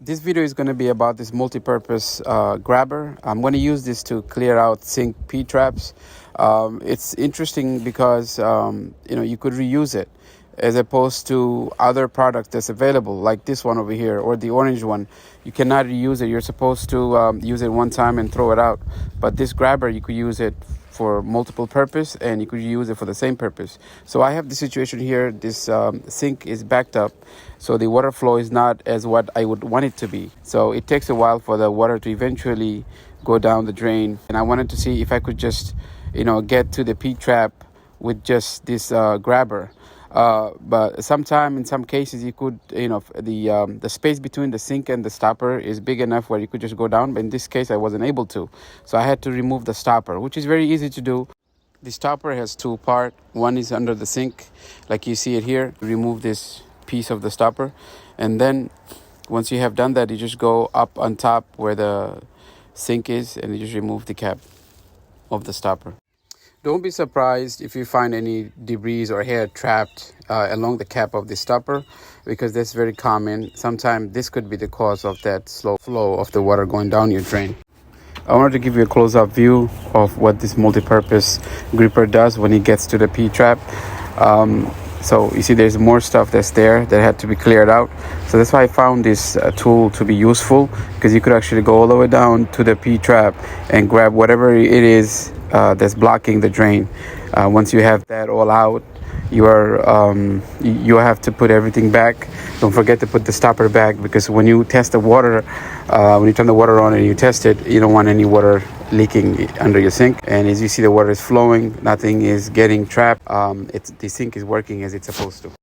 This video is going to be about this multi-purpose grabber. I'm going to use this to clear out sink P-traps. It's interesting because you could reuse it as opposed to other products that's available, like this one over here or the orange one. You cannot reuse it. You're supposed to use it one time and throw it out. But this grabber, you could use it for multiple purpose, and you could use it for the same purpose. So I have the situation here. This sink is backed up, so the water flow is not as what I would want it to be. So it takes a while for the water to eventually go down the drain. And I wanted to see if I could just, get to the P-trap with just this grabber. But in some cases, you could, the space between the sink and the stopper is big enough where you could just go down. But in this case, I wasn't able to. So I had to remove the stopper, which is very easy to do. The stopper has two parts. One is under the sink, like you see it here. Remove this piece of the stopper. And then once you have done that, you just go up on top where the sink is, and you just remove the cap of the stopper. Don't be surprised if you find any debris or hair trapped along the cap of the stopper, because that's very common. Sometimes this could be the cause of that slow flow of the water going down your drain. I wanted to give you a close-up view of what this multi-purpose gripper does when it gets to the P-trap. So you see there's more stuff that's there that had to be cleared out. So that's why I found this tool to be useful, because you could actually go all the way down to the P-trap and grab whatever it is that's blocking the drain. Once you have that all out, you have to put everything back. Don't forget to put the stopper back, because when you test the water, when you turn the water on and you test it, you don't want any water leaking under your sink. And as you see, the water is flowing, nothing is getting trapped. The sink is working as it's supposed to.